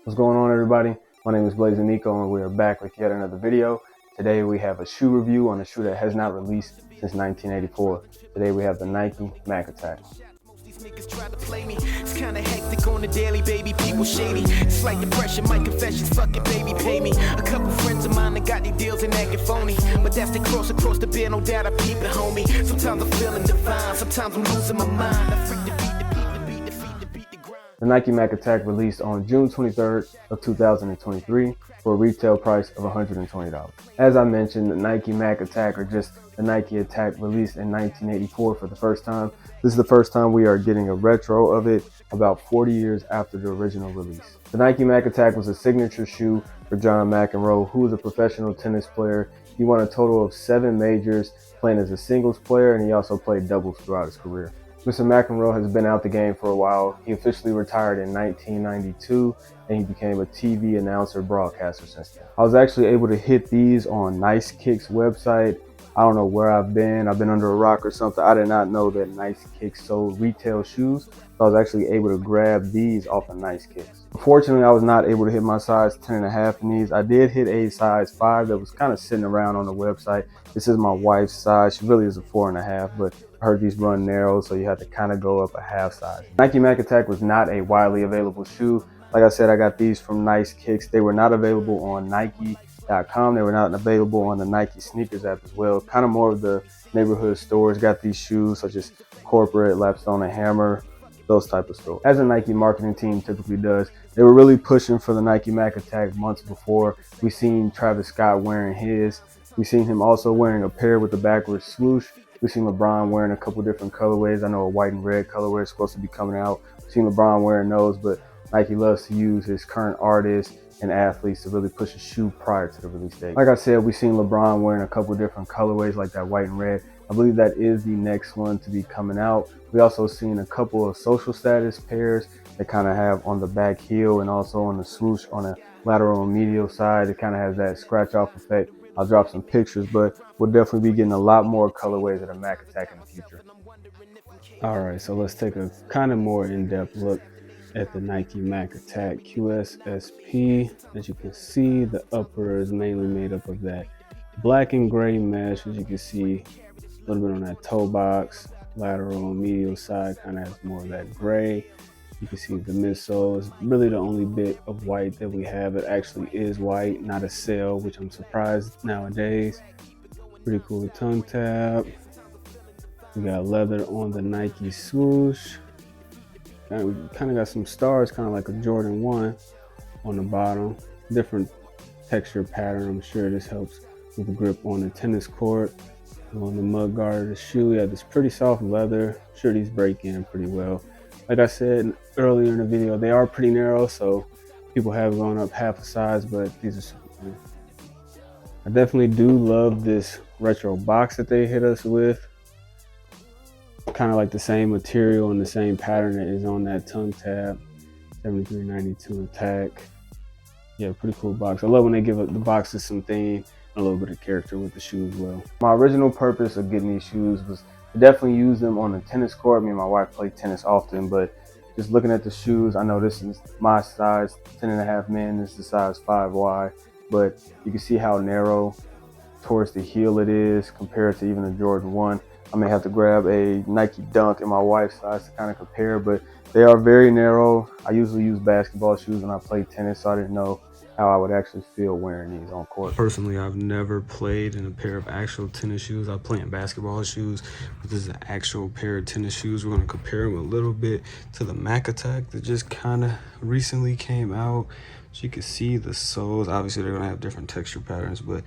What's going on, everybody? My name is Blazing Nico and we are back with yet another video. Today we have a shoe review on a shoe that has not released since 1984. Today we have the Nike Mac Attack. These niggas try to play me. It's kinda hectic on the daily, baby. People shady. It's like depression, my confessions. Fuck it, baby, pay me. A couple friends of mine that got these deals and acting phony. But that's the cross across the beer, no doubt I peep it, homie. Sometimes I'm feeling divine, sometimes I'm losing my mind. I freak the beat, the grind. The Nike Mac Attack released on June 23rd of 2023 for a retail price of $120. As I mentioned, the Nike Mac Attack, or just the Nike Attack, released in 1984 for the first time. This is the first time we are getting a retro of it about 40 years after the original release. The Nike Mac Attack was a signature shoe for John McEnroe, who was a professional tennis player. He won a total of 7 majors, playing as a singles player, and he also played doubles throughout his career. Mr. McEnroe has been out the game for a while. He officially retired in 1992, and he became a TV announcer broadcaster since then. I was actually able to hit these on Nice Kicks website. I don't know where I've been under a rock or something. I did not know that Nice Kicks sold retail shoes. So I was actually able to grab these off of Nice Kicks. Unfortunately, I was not able to hit my size 10.5 in these. I did hit a size 5 that was kind of sitting around on the website. This is my wife's size. She really is a 4.5, but I heard these run narrow, so you have to kind of go up a half size. Nike Mac Attack was not a widely available shoe. Like I said, I got these from Nice Kicks. They were not available on Nike.com. They were not available on the Nike SNKRS App as well. Kind of more of the neighborhood stores got these shoes, such as Corporate, Lapstone and Hammer, those type of stores. As a Nike marketing team typically does, they were really pushing for the Nike Mac Attack months before. We seen Travis Scott wearing his. We seen him also wearing a pair with the backwards swoosh. We've seen LeBron wearing a couple different colorways. I know a white and red colorway is supposed to be coming out. We've seen LeBron wearing those, but Nike loves to use his current artists and athletes to really push a shoe prior to the release date. Like I said, we've seen LeBron wearing a couple different colorways like that white and red. I believe that is the next one to be coming out. We also seen a couple of social status pairs that kind of have on the back heel and also on the swoosh on the lateral and medial side. It kind of has that scratch off effect. I'll drop some pictures, but we'll definitely be getting a lot more colorways of the Mac Attack in the future. All right, so let's take a kind of more in-depth look at the Nike Mac Attack QSSP. As you can see, the upper is mainly made up of that black and gray mesh. As you can see, a little bit on that toe box. Lateral and medial side kind of has more of that gray. You can see the midsole is really the only bit of white that we have. It actually is white, not a cell, which I'm surprised nowadays. Pretty cool tongue tab. We got leather on the Nike swoosh. And we kind of got some stars, kind of like a Jordan 1 on the bottom. Different texture pattern. I'm sure this helps with the grip on the tennis court. On the mud guard of the shoe, we have this pretty soft leather. I'm sure these break in pretty well. Like I said earlier in the video, they are pretty narrow, so people have gone up half a size, but these are super clean. I definitely do love this retro box that they hit us with. Kind of like the same material and the same pattern that is on that tongue tab. 7392 Attack. Yeah, pretty cool box. I love when they give the boxes some theme and a little bit of character with the shoe as well. My original purpose of getting these shoes was to definitely use them on the tennis court. Me and my wife play tennis often, but just looking at the shoes, I know this is my size 10.5 men. This is size 5 wide, but you can see how narrow towards the heel it is compared to even a Jordan 1. I may have to grab a Nike Dunk in my wife's size to kind of compare, but they are very narrow. I usually use basketball shoes when I play tennis, so I didn't know how I would actually feel wearing these on court. Personally, I've never played in a pair of actual tennis shoes. I play in basketball shoes, but this is an actual pair of tennis shoes. We're gonna compare them a little bit to the Mac Attack that just kind of recently came out. So you can see the soles. Obviously, they're gonna have different texture patterns, but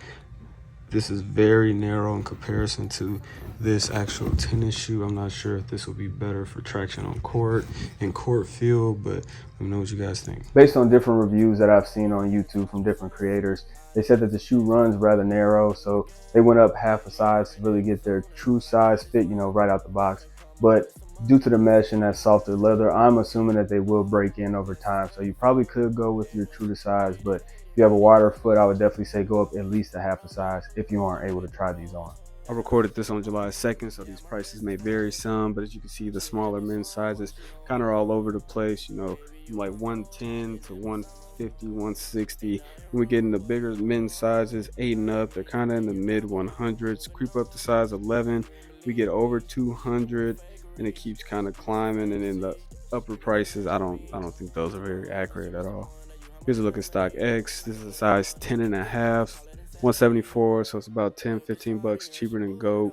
this is very narrow in comparison to this actual tennis shoe. I'm not sure if this will be better for traction on court and court feel, but let me know what you guys think. Based on different reviews that I've seen on YouTube from different creators, they said that the shoe runs rather narrow, so they went up half a size to really get their true size fit, right out the box. But due to the mesh and that softer leather, I'm assuming that they will break in over time. So you probably could go with your true to size, but if you have a wider foot, I would definitely say go up at least a half a size if you aren't able to try these on. I recorded this on July 2nd, so these prices may vary some, but as you can see, the smaller men's sizes kind of all over the place, you know, from like 110 to 150, 160. When we get into bigger men's sizes, 8 and up, they're kind of in the mid 100s. Creep up to size 11, we get over 200, and it keeps kind of climbing. And in the upper prices, I don't think those are very accurate at all. Here's a look at stock X. This is a size 10 and a half. 174, so it's about 10-15 bucks cheaper than GOAT.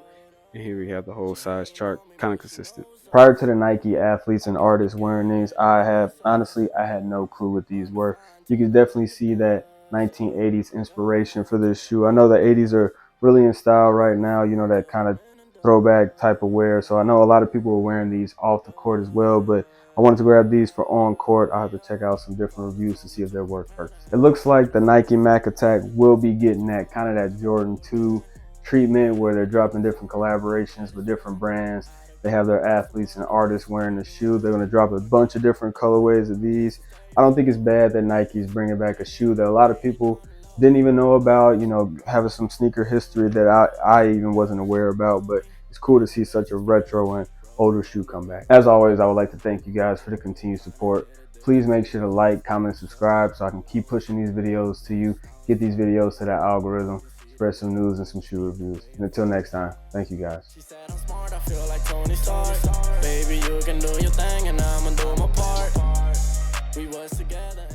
And here we have the whole size chart, kind of consistent. Prior to the Nike athletes and artists wearing these, I had no clue what these were. You can definitely see that 1980s inspiration for this shoe. I know the 80s are really in style right now, you know, that kind of throwback type of wear. So I know a lot of people are wearing these off the court as well, but I wanted to grab these for on court. I'll have to check out some different reviews to see if they're worth purchasing. It looks like the Nike Mac Attack will be getting that kind of that Jordan 2 treatment where they're dropping different collaborations with different brands. They have their athletes and artists wearing the shoe. They're going to drop a bunch of different colorways of these. I don't think it's bad that Nike's bringing back a shoe that a lot of people didn't even know about, you know, having some sneaker history that I even wasn't aware about, but it's cool to see such a retro and older shoe come back. As always, I would like to thank you guys for the continued support. Please make sure to like, comment, and subscribe so I can keep pushing these videos to you, get these videos to that algorithm, spread some news and some shoe reviews. And until next time, thank you guys. She said I'm smart, I feel like Tony Stark. Baby, you can do your thing and I'ma do my part. We was together.